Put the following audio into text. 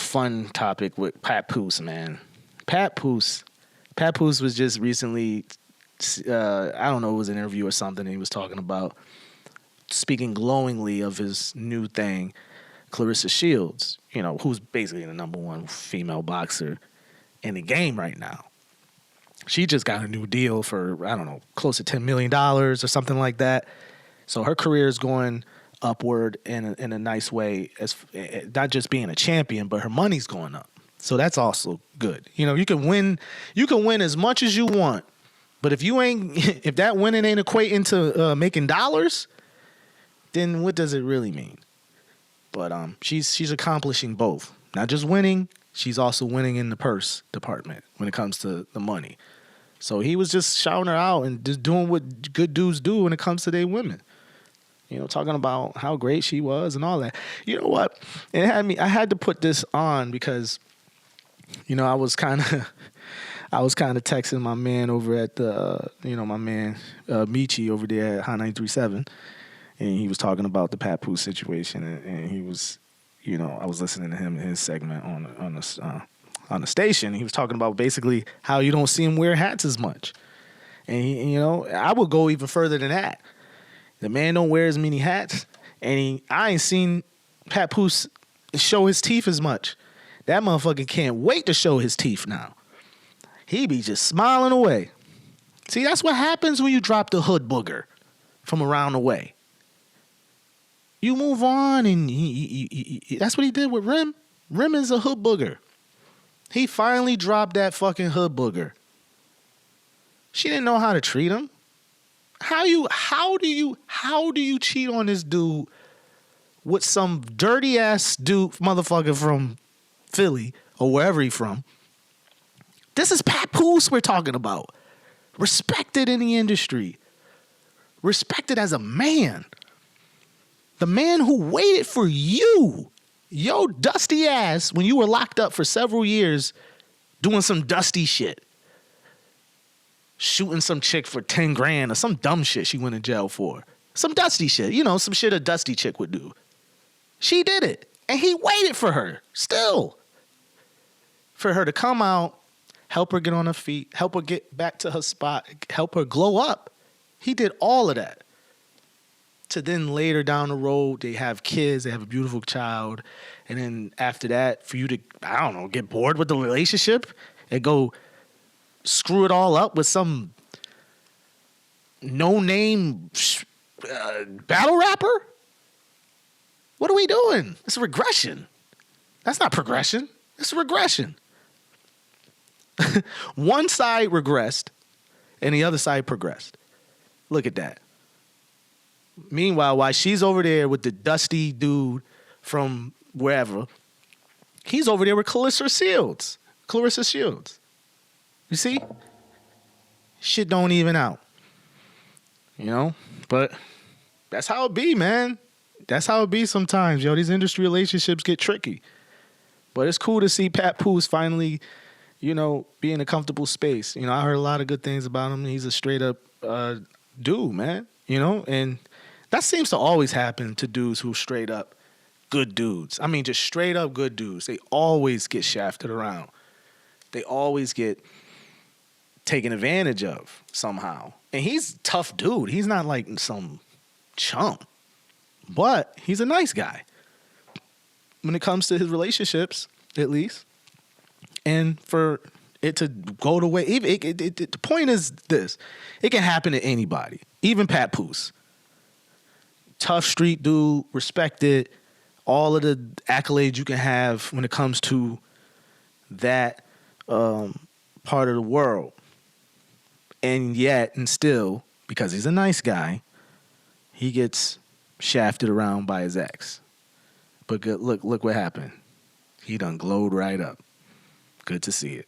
fun topic with Papoose, man. Papoose was just recently, I don't know, it was an interview or something. And he was talking about speaking glowingly of his new thing, Clarissa Shields, who's basically the number one female boxer in the game right now. She just got a new deal for, I don't know, close to $10 million or something like that. So her career is going upward in a nice way, as not just being a champion, but her money's going up. So that's also good. You can win as much as you want, but if that winning ain't equating to making dollars, then what does it really mean? But she's accomplishing both. Not just winning, she's also winning in the purse department when it comes to the money. So he was just shouting her out and just doing what good dudes do when it comes to their women. Talking about how great she was and all that. You know what? I had to put this on because, I was kind of texting my man over at the, my man Michi over there at High 937, and he was talking about the Papoose situation, and he was, I was listening to him in his segment on the station. He was talking about basically how you don't see him wear hats as much, and I would go even further than that. The man don't wear as many hats, and I ain't seen Papoose show his teeth as much. That motherfucker can't wait to show his teeth now. He be just smiling away. See, that's what happens when you drop the hood booger from around the way. You move on, and that's what he did with Rim. Rim is a hood booger. He finally dropped that fucking hood booger. She didn't know how to treat him. How do you cheat on this dude with some dirty ass dude motherfucker from Philly or wherever he from? This is Papoose we're talking about. Respected in the industry. Respected as a man. The man who waited for you, yo dusty ass, when you were locked up for several years doing some dusty shit. Shooting some chick for 10 grand or some dumb shit she went in jail for. Some dusty shit. Some shit a dusty chick would do. She did it. And he waited for her. Still. For her to come out, help her get on her feet, help her get back to her spot, help her glow up. He did all of that. To then later down the road, they have kids, they have a beautiful child. And then after that, for you to, I don't know, get bored with the relationship and go screw it all up with some no-name battle rapper? What are we doing? It's a regression. That's not progression. It's a regression. One side regressed and the other side progressed. Look at that. Meanwhile, while she's over there with the dusty dude from wherever, he's over there with Clarissa Shields. You see? Shit don't even out. But that's how it be, man. That's how it be sometimes, yo. These industry relationships get tricky. But it's cool to see Papoose finally, be in a comfortable space. I heard a lot of good things about him. He's a straight up dude, man. And that seems to always happen to dudes who straight up good dudes. I mean, just straight up good dudes. They always get shafted around. They always get taken advantage of somehow. And he's a tough dude. He's not like some chump. But he's a nice guy. When it comes to his relationships, at least. And for it to go the way... the point is this. It can happen to anybody. Even Papoose. Tough street dude, respected. All of the accolades you can have when it comes to that part of the world. And yet, and still, because he's a nice guy, he gets shafted around by his ex. But look what happened. He done glowed right up. Good to see it.